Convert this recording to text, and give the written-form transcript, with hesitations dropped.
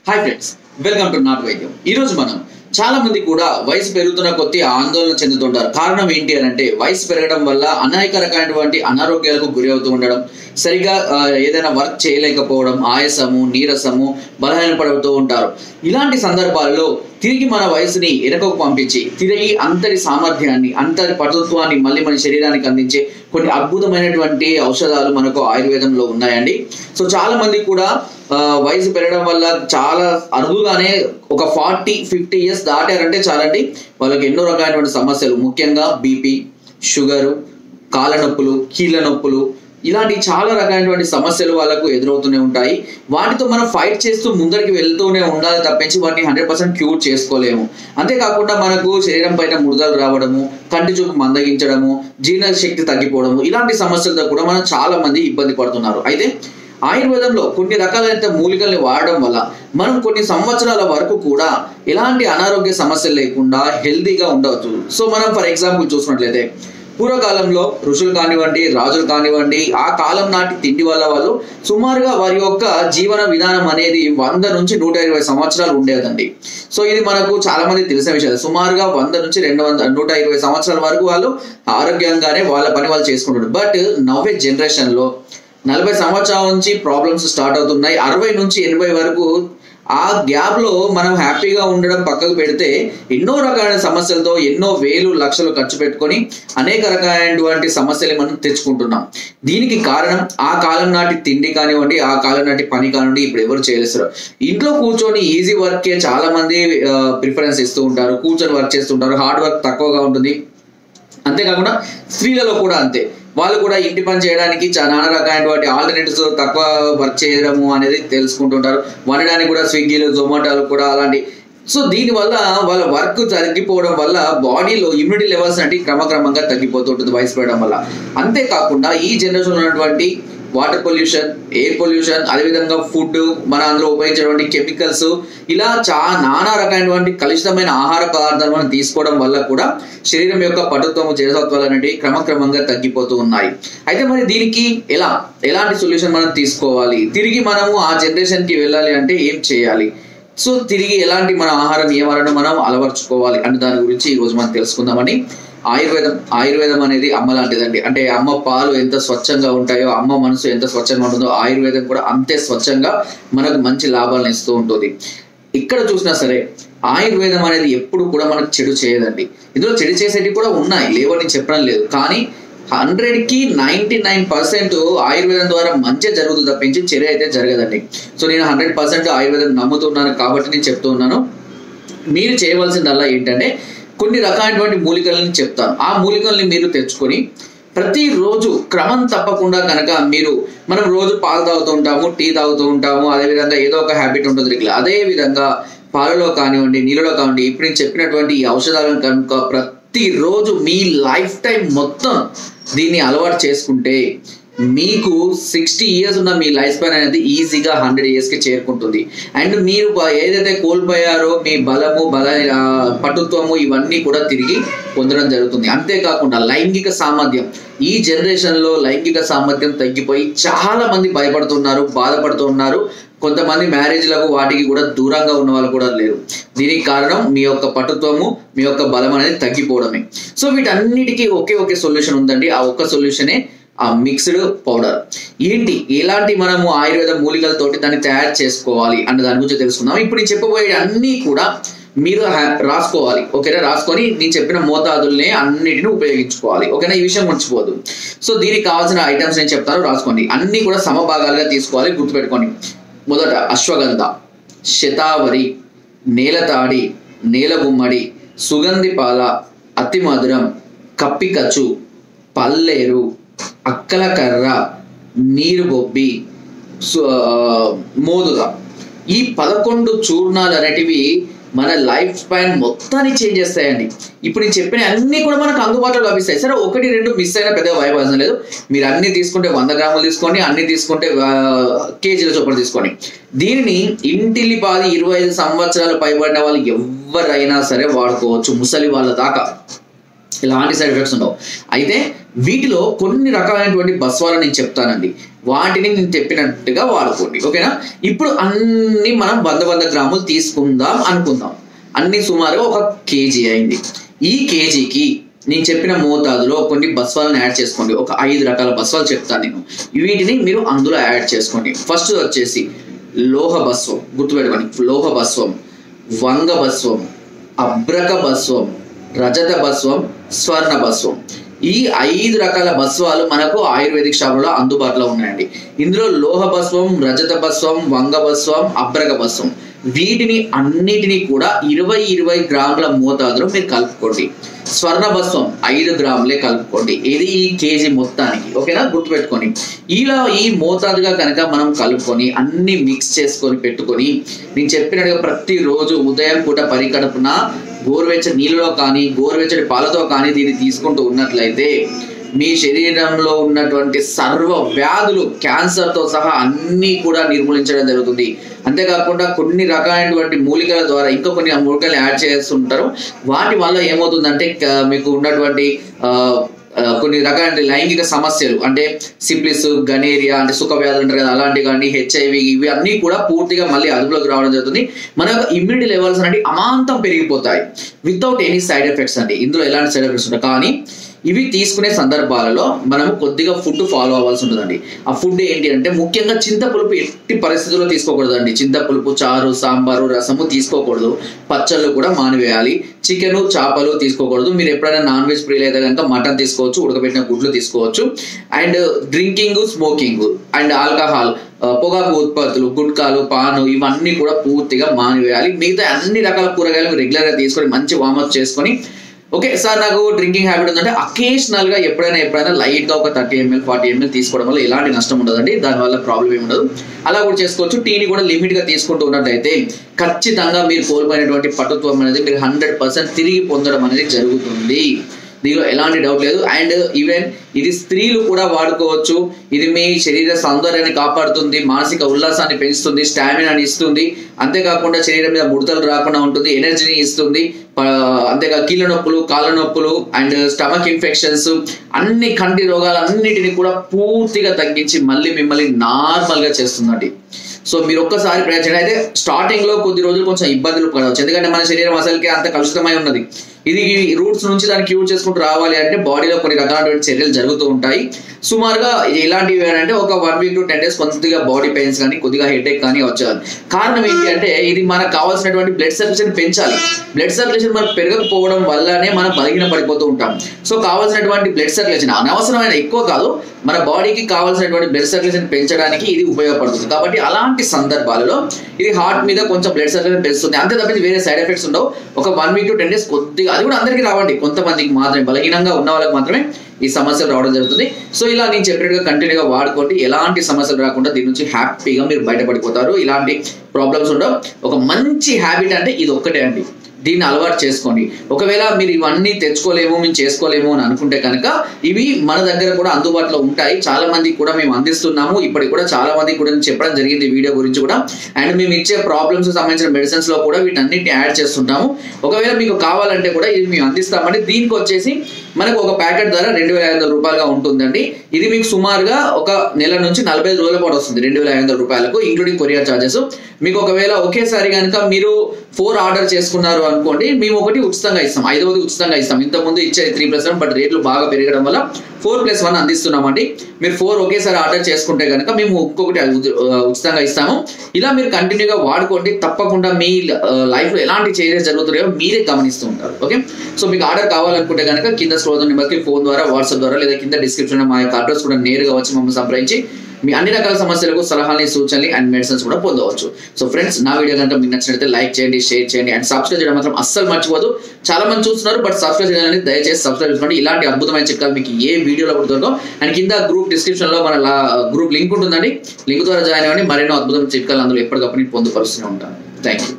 Hi friends, welcome to not వైద్యం. ఈరోజు మనం చాలా మంది కూడా వయసు పెరుగుతున్న కొద్ది ఆందోళన చెందుతుంటారు. కారణం ఏంటి అని అంటే వయసు పెరగడం వల్ల అనేక రకాలైనటువంటి అనారోగ్యాలకు గురి అవుతూ ఉండడం, సరిగా ఏదైనా వర్క్ చేయలేకపోవడం, ఆయాసము, నీరసము, బలహీనపడుతూ ఉంటారు. ఇలాంటి సందర్భాల్లో తిరిగి మన వయసుని వెనకకు పంపించి తిరిగి అంతటి సామర్థ్యాన్ని, అంతటి పటుత్వాన్ని మళ్ళీ మన శరీరానికి అందించే కొన్ని అద్భుతమైనటువంటి ఔషధాలు మనకు ఆయుర్వేదంలో ఉన్నాయండి. సో చాలా మంది కూడా వయసు పెరగడం వల్ల చాలా అరుదుగానే ఒక 40-50 ఇయర్స్ దాటారంటే చాలండి, వాళ్ళకి ఎన్నో రకాలైనటువంటి సమస్యలు, ముఖ్యంగా బీపీ, షుగరు, కాళ్ళ నొప్పులు, కీళ్ళ నొప్పులు, ఇలాంటి చాలా రకాలైనటువంటి సమస్యలు వాళ్ళకు ఎదురవుతూనే ఉంటాయి. వాటితో మనం ఫైట్ చేస్తూ ముందరికి వెళ్తూనే ఉండాలి తప్పించి వాటిని 100% క్యూర్ చేసుకోలేము. అంతేకాకుండా మనకు శరీరం పైన ముడతలు రావడము, కంటి చూపు మందగించడము, జీర్ణశక్తి తగ్గిపోవడము, ఇలాంటి సమస్యలతో కూడా మనం చాలా మంది ఇబ్బంది పడుతున్నారు. అయితే ఆయుర్వేదంలో కొన్ని రకాలైన మూలికల్ని వాడడం వల్ల మనం కొన్ని సంవత్సరాల వరకు కూడా ఎలాంటి అనారోగ్య సమస్యలు లేకుండా హెల్తీగా ఉండవచ్చు. సో మనం ఫర్ ఎగ్జాంపుల్ చూసినట్లయితే పూర్వకాలంలో ఋషులు కానివ్వండి, రాజులు కానివ్వండి, ఆ కాలం నాటి తిండి వల్ల వాళ్ళు సుమారుగా వారి యొక్క జీవన విధానం అనేది 100 నుంచి 120 సంవత్సరాలు ఉండేదండి. సో ఇది మనకు చాలా మంది తెలిసిన విషయాలు. సుమారుగా 100 నుంచి 120 సంవత్సరాల వరకు వాళ్ళు ఆరోగ్యంగానే వాళ్ళ పని వాళ్ళు చేసుకుంటారు. బట్ నవ్వే జనరేషన్లో 40 సంవత్సరాల నుంచి ప్రాబ్లమ్స్ స్టార్ట్ అవుతున్నాయి. 60 నుంచి 80 వరకు ఆ గ్యాప్ లో మనం హ్యాపీగా ఉండడం పక్కకు పెడితే ఎన్నో రకాలైన సమస్యలతో ఎన్నో వేలు లక్షలు ఖర్చు పెట్టుకొని అనేక రకాలైనటువంటి సమస్యలు మనం తెచ్చుకుంటున్నాం. దీనికి కారణం ఆ కాలం నాటి తిండి కానివ్వండి, ఆ కాలం నాటి పని కానివ్వండి, ఇప్పుడు ఎవరు చేయలేస్తారు. ఇంట్లో కూర్చొని ఈజీ వర్కే చాలా మంది ప్రిఫరెన్స్ ఇస్తూ ఉంటారు, కూర్చొని వర్క్ చేస్తుంటారు, హార్డ్ వర్క్ తక్కువగా ఉంటుంది. అంతేకాకుండా స్త్రీలలో కూడా అంతే, వాళ్ళు కూడా ఇంటి పని చేయడానికి నానా రకాలైనటువంటి ఆల్టర్నేటివ్స్ తక్కువ వర్క్ చేయడము అనేది తెలుసుకుంటుంటారు. వండడానికి కూడా స్విగ్గీలు, జొమాటోలు కూడా అలాంటి. సో దీనివల్ల వాళ్ళ వర్క్ తగ్గిపోవడం వల్ల బాడీలో ఇమ్యూనిటీ లెవెల్స్ అంటే క్రమక్రమంగా తగ్గిపోతుంటుంది వయసు పెరగడం వల్ల. అంతేకాకుండా ఈ జనరేషన్ ఉన్నటువంటి వాటర్ పొల్యూషన్, ఎయిర్ పొల్యూషన్, అదేవిధంగా ఫుడ్, మన అందులో ఉపయోగించేటువంటి కెమికల్స్, ఇలా నానా రకమైనటువంటి కలుషితమైన ఆహార పదార్థాలు మనం తీసుకోవడం వల్ల కూడా శరీరం యొక్క పటుత్వము, జడసత్వాలు అనేవి క్రమక్రమంగా తగ్గిపోతూ ఉన్నాయి. అయితే మరి దీనికి ఎలాంటి సొల్యూషన్ మనం తీసుకోవాలి, తిరిగి మనము ఆ జనరేషన్కి వెళ్ళాలి అంటే ఏం చేయాలి, సో తిరిగి ఎలాంటి మన ఆహార నియమాలను మనం అలవర్చుకోవాలి అనే దాని గురించి ఈరోజు మనం తెలుసుకుందామని. ఆయుర్వేదం అనేది అమ్మ లాంటిదండి. అంటే అమ్మ పాలు ఎంత స్వచ్ఛంగా ఉంటాయో, అమ్మ మనసు ఎంత స్వచ్ఛంగా ఉంటుందో, ఆయుర్వేదం కూడా అంతే స్వచ్ఛంగా మనకు మంచి లాభాలను ఇస్తూ ఉంటుంది. ఇక్కడ చూసినా సరే ఆయుర్వేదం అనేది ఎప్పుడు కూడా మనకు చెడు చేయదండి. ఇందులో చెడు చేసేటివి కూడా ఉన్నాయి, లేవని చెప్పడం లేదు. కానీ 100కి 99% ఆయుర్వేదం ద్వారా మంచి జరుగుతుంది తప్పించి చెడు అయితే జరగదండి. సో నేను 100% ఆయుర్వేదం నమ్ముతున్నాను కాబట్టి నేను చెప్తూ ఉన్నాను. మీరు చేయవలసిందల్లా ఏంటంటే కొన్ని రకాలైనటువంటి మూలికలను చెప్తాను. ఆ మూలికల్ని మీరు తెచ్చుకొని ప్రతిరోజు క్రమం తప్పకుండా కనుక మనం రోజు పాలు తాగుతూ ఉంటాము, టీ తాగుతూ ఉంటాము, అదేవిధంగా ఏదో ఒక హ్యాబిట్ ఉంటుంది. అదే విధంగా పాలలో కానివ్వండి, నీళ్ళలో కానివ్వండి, ఇప్పుడు నేను చెప్పినటువంటి ఈ ఔషధాలను కనుక ప్రతిరోజు మీ లైఫ్ టైం మొత్తం దీన్ని అలవాటు చేసుకుంటే మీకు 60 ఇయర్స్ ఉన్న మీ లైఫ్ స్పాన్ అనేది ఈజీగా 100 ఇయర్స్కి చేరుకుంటుంది. అండ్ మీరు ఏదైతే కోల్పోయారో మీ పటుత్వము ఇవన్నీ కూడా తిరిగి పొందడం జరుగుతుంది. అంతేకాకుండా లైంగిక సామర్థ్యం, ఈ జనరేషన్లో లైంగిక సామర్థ్యం తగ్గిపోయి చాలా మంది భయపడుతున్నారు, బాధపడుతున్నారు. కొంతమంది మ్యారేజ్లకు వాటికి కూడా దూరంగా ఉన్న వాళ్ళు కూడా లేరు. దీనికి కారణం మీ యొక్క పటుత్వము, మీ యొక్క బలం అనేది తగ్గిపోవడమే. సో వీటన్నిటికీ ఒకే సొల్యూషన్ ఉందండి. ఆ ఒక్క సొల్యూషనే ఆ మిక్స్డ్ పౌడర్. ఏంటి, ఎలాంటి మనము ఆయుర్వేద మూలికలతోటి దాన్ని తయారు చేసుకోవాలి అన్న దాని గురించి తెలుసుకుందాం. ఇప్పుడు నేను చెప్పబోయే అన్నీ కూడా మీరు రాసుకోవాలి, ఓకేనా? రాసుకొని నేను చెప్పిన మోతాదుల్ని అన్నిటిని ఉపయోగించుకోవాలి, ఓకేనా? ఈ విషయం మర్చిపోదు. సో దీనికి కావాల్సిన ఐటమ్స్ నేను చెప్తాను, రాసుకోండి. అన్ని కూడా సమభాగాలుగా తీసుకోవాలి, గుర్తుపెట్టుకోండి. మొదట అశ్వగంధ, శతావరి, నేలతాడి, నేలగుమ్మడి, సుగంధిపాల, అతిమధురం, కప్పికచ్చు, పల్లేరు, అక్కలకర్ర, నీరు బొబ్బి, మోదుగ. ఈ 11 చూర్ణాలు అనేటివి మన లైఫ్ స్పాన్ మొత్తాన్ని చేంజ్ చేస్తాయండి. ఇప్పుడు నేను చెప్పిన అన్ని కూడా మనకు అందుబాటులో లభిస్తాయి. సరే 1-2 మిస్ అయినా పెద్దగా భయపడాల్సిన లేదు. మీరు అన్ని తీసుకుంటే 100 గ్రాములు తీసుకోండి, అన్ని తీసుకుంటే కేజీల చొప్పున తీసుకోండి. దీనిని ఇంటిల్లిపాది 25 సంవత్సరాలు పైబడిన వాళ్ళు ఎవరైనా సరే వాడుకోవచ్చు, ముసలి వాళ్ళ దాకా. ఎలాంటి సైడ్ ఎఫెక్ట్స్ ఉండవు. అయితే వీటిలో కొన్ని రకాలైనటువంటి బస్వాలు నేను చెప్తానండి, వాటిని నేను చెప్పినట్టుగా వాడుకోండి, ఓకేనా. ఇప్పుడు అన్ని మనం 100 గ్రాములు తీసుకుందాం అనుకుందాం. అన్ని సుమారుగా 1 కేజీ అయింది. ఈ కేజీకి నేను చెప్పిన మోతాదులో కొన్ని బస్వాలను యాడ్ చేసుకోండి. ఒక 5 రకాల బస్వాలు చెప్తాను నేను, వీటిని మీరు అందులో యాడ్ చేసుకోండి. ఫస్ట్ వచ్చేసి లోహ బస్వం, గుర్తుపెట్టుకోండి. లోహ బస్వం, వంగ బస్వం, అబ్రక బస్వం, రజత బస్వం, స్వర్ణ బస్వం. ఈ 5 రకాల బస్వాలు మనకు ఆయుర్వేదిక్ షాపులో అందుబాటులో ఉన్నాయండి. ఇందులో లోహ బస్వం, రజత బస్వం, వంగ బస్వం, అబ్రక బస్వం, వీటిని అన్నిటినీ కూడా 20 గ్రాముల మోతాదులో మీరు కలుపుకోండి. స్వర్ణ బస్వం 5 గ్రాములే కలుపుకోండి. ఇది ఈ కేజీ మొత్తానికి, ఓకేనా, గుర్తుపెట్టుకొని. ఇలా ఈ మోతాదుగా కనుక మనం కలుపుకొని అన్ని మిక్స్ చేసుకొని పెట్టుకొని నేను చెప్పినట్టుగా ప్రతిరోజు ఉదయం పూట పరికడుపున గోరువెచ్చని నీళ్ళలో కానీ గోరువెచ్చని పాలతో కానీ దీన్ని తీసుకుంటూ ఉన్నట్లయితే మీ శరీరంలో ఉన్నటువంటి సర్వ వ్యాధులు, క్యాన్సర్తో సహా అన్నీ కూడా నిర్మూలించడం జరుగుతుంది. అంతేకాకుండా కొన్ని రకాలైనటువంటి మూలికల ద్వారా ఇంకా కొన్ని మూలికలు యాడ్ చేస్తుంటారు. వాటి వల్ల ఏమవుతుందంటే మీకు ఉన్నటువంటి కొన్ని రకాల లైంగిక సమస్యలు, అంటే సిప్లిస్, గనేరియా, అంటే సుఖ వ్యాధులు అంటారు కదా, అలాంటివి కానీ హెచ్ఐవి, ఇవి అన్నీ కూడా పూర్తిగా మళ్ళీ అదుపులోకి రావడం జరుగుతుంది. మన యొక్క ఇమ్యూనిటీ లెవెల్స్ అనేవి అమాంతం పెరిగిపోతాయి వితౌట్ ఎనీ సైడ్ ఎఫెక్ట్స్ అండి. ఇందులో ఎలాంటి సైడ్ ఎఫెక్ట్స్ ఉంటాయి. కానీ ఇవి తీసుకునే సందర్భాలలో మనము కొద్దిగా ఫుడ్ ఫాలో అవ్వాల్సి ఉంటుందండి. ఆ ఫుడ్ ఏంటి అంటే ముఖ్యంగా చింతపులుపు ఎట్టి పరిస్థితుల్లో తీసుకోకూడదండి. చింతపులుపు, చారు, సాంబారు, రసము తీసుకోకూడదు. పచ్చళ్ళు కూడా మానివేయాలి. చికెన్, చేపలు తీసుకోకూడదు. మీరు ఎప్పుడైనా నాన్ వెజ్ ప్రియులు అయితే కనుక మటన్ తీసుకోవచ్చు, ఉడకబెట్టిన గుడ్లు తీసుకోవచ్చు. And drinking, smoking and alcohol, పొగాకు ఉత్పత్తులు, గుట్కాలు, పాను, ఇవన్నీ కూడా పూర్తిగా మానివేయాలి. మిగతా అన్ని రకాల కూరగాయలు రెగ్యులర్గా తీసుకొని మంచి వార్మప్ చేసుకొని, ఓకే సార్ నాకు డ్రింకింగ్ హ్యాబిట్ ఉందంటే అకేషనల్ గా ఎప్పుడైనా లైట్ గా ఒక 30 ml 40 ml తీసుకోవడం వల్ల ఎలాంటి నష్టం ఉండదండి. దానివల్ల ప్రాబ్లం ఏమి ఉండదు. అలా కూడా చేసుకోవచ్చు. టీని కూడా లిమిట్ గా తీసుకుంటూ ఉన్నట్లయితే ఖచ్చితంగా మీరు కోల్పోయినటువంటి పటుత్వం అనేది మీరు 100% తిరిగి పొందడం అనేది జరుగుతుంది. దీనిలో ఎలాంటి డౌట్ లేదు. అండ్ ఈవెన్ ఇది స్త్రీలు కూడా వాడుకోవచ్చు. ఇది మీ శరీర సౌందర్యాన్ని కాపాడుతుంది, మానసిక ఉల్లాసాన్ని పెంచుతుంది, స్టామినాని ఇస్తుంది. అంతేకాకుండా శరీరం మీద ముడతలు రాకుండా ఉంటుంది, ఎనర్జీని ఇస్తుంది. అంతేకా కీళ్ళ నొప్పులు, కాళ్ళ నొప్పులు అండ్ స్టమక్ ఇన్ఫెక్షన్స్, అన్ని కంటి రోగాలన్నిటిని కూడా పూర్తిగా తగ్గించి మళ్ళీ మిమ్మల్ని నార్మల్ గా చేస్తుందండి. సో మీరు ఒక్కసారి ప్రయత్నం. అయితే స్టార్టింగ్ లో కొద్ది రోజులు కొంచెం ఇబ్బందులు పడవచ్చు, ఎందుకంటే మన శరీరం అసలుకి అంత కలుషితమై ఉన్నది. ఇది రూట్స్ నుంచి దాన్ని క్యూర్ చేసుకుంటూ రావాలి అంటే బాడీలో కొన్ని రకాలైన చర్యలు జరుగుతూ ఉంటాయి. సుమారుగా ఇలాంటివి ఏంటంటే ఒక 1 week to 10 days కొద్దిగా బాడీ పెయిన్స్ కానీ కొద్దిగా హెడేక్ కానీ వచ్చారు. కారణం ఏంటి అంటే ఇది మనకు కావాల్సినటువంటి బ్లడ్ సర్క్యులేషన్ పెంచాలి. బ్లడ్ సర్క్యులేషన్ మనకు పెరగకపోవడం వల్లనే మనం బలహీన పడిపోతూ ఉంటాం. సో కావాల్సినటువంటి బ్లడ్ సర్క్యులేషన్ అనవసరమైన ఎక్కువ కాదు, మన బాడీకి కావాల్సినటువంటి బ్లడ్ సర్క్యులేషన్ పెంచడానికి ఇది ఉపయోగపడుతుంది. కాబట్టి అలాంటి సందర్భాలలో ఇది హార్ట్ మీద కొంచెం బ్లడ్ సర్క్యులేషన్ పెంచుతుంది. అంతే తప్పించి వేరే సైడ్ ఎఫెక్ట్స్ ఉండవు. ఒక 1 week to 10 days కొద్దిగా, అది కూడా అందరికీ రావండి, కొంతమందికి మాత్రమే, బలహీనంగా ఉన్న వాళ్ళకి మాత్రమే ఈ సమస్యలు రావడం జరుగుతుంది. సో ఇలా నేను చెప్పినట్టుగా కంటిన్యూగా వాడుకోండి. ఎలాంటి సమస్యలు రాకుండా దీని నుంచి హ్యాపీగా మీరు బయటపడిపోతారు. ఇలాంటి ప్రాబ్లమ్స్ ఉండవు. ఒక మంచి హ్యాబిట్ అంటే ఇది ఒక్కటే అండి, దీన్ని అలవాటు చేసుకోండి. ఒకవేళ మీరు ఇవన్నీ తెచ్చుకోలేము, మేము చేసుకోలేము అని అనుకుంటే కనుక ఇవి మన దగ్గర కూడా అందుబాటులో ఉంటాయి. చాలా మందికి కూడా మేము అందిస్తున్నాము. ఇప్పటికి కూడా చాలా మందికి కూడా చెప్పడం జరిగింది వీడియో గురించి కూడా. అండ్ మేము ఇచ్చే ప్రాబ్లమ్స్ సంబంధించిన మెడిసిన్స్ లో కూడా వీటన్నిటిని యాడ్ చేస్తుంటాము. ఒకవేళ మీకు కావాలంటే కూడా ఇది మేము అందిస్తామండి. దీనికి వచ్చేసి మనకు ఒక ప్యాకెట్ ధర 2500 రూపాయలుగా ఉంటుందండి. ఇది మీకు సుమారుగా ఒక నెల నుంచి 45 రోజుల పాటు వస్తుంది 2500 రూపాయలకు, ఇంక్లూడింగ్ కొరియర్ చార్జెస్. మీకు ఒకవేళ ఒకేసారి కనుక మీరు 4 ఆర్డర్ చేసుకున్నారు అనుకోండి, మేము ఒకటి ఉచితంగా ఇస్తాం, 5వది ఉచితంగా ఇస్తాం. ఇంతకుముందు ఇచ్చే 3+1, బట్ రేట్లు బాగా పెరగడం వల్ల 4+1 అందిస్తున్నామండి. మీరు 4 ఒకేసారి ఆర్డర్ చేసుకుంటే కనుక మేము ఇంకొకటి ఉచితంగా ఇస్తాము. ఇలా మీరు కంటిన్యూగా వాడుకోండి. తప్పకుండా మీ లైఫ్ లో ఎలాంటి చేంజెస్ జరుగుతున్నాయో మీరే గమనిస్తూ ఉంటారు. ఓకే, సో మీకు ఆర్డర్ కావాలనుకుంటే కనుక కింద స్క్రోల్ నెంబర్కి ఫోన్ ద్వారా, వాట్సాప్ ద్వారా, లేదా కింద డిస్క్రిప్షన్ మా యొక్క అడ్రస్ కూడా నేరుగా వచ్చి మమ్మల్ని సంప్రదించి మీ అన్ని రకాల సమస్యలకు సలహాలని, సూచనలు అండ్ మెడిసిన్స్ కూడా పొందవచ్చు. సో ఫ్రెండ్స్, నా వీడియో కనుక మీకు నచ్చినట్లయితే లైక్ చేయండి, షేర్ చేయండి అండ్ సబ్స్క్రైబ్ చేయడం మాత్రం అస్సలు మర్చిపోదు. చాలా మంది చూస్తున్నారు బట్ సబ్స్క్రైబ్ చేయాలని, దయచేసి సబ్స్క్రైబ్ చేసుకోండి. ఇలాంటి అద్భుతమైన చిట్కాలు మీకు ఏ వీడియోలో కూడా దొరకవు. అండ్ కింద గ్రూప్ డిస్క్రిప్షన్ లో మన గ్రూప్ లింక్ ఉంటుందండి. లింక్ ద్వారా జాయిన్ అవ్వండి. మరెన్నో అద్భుతమైన చిట్కాలు అందులో ఎప్పటికప్పుడు పొందుపరుస్తూనే ఉంటాను. Thank you.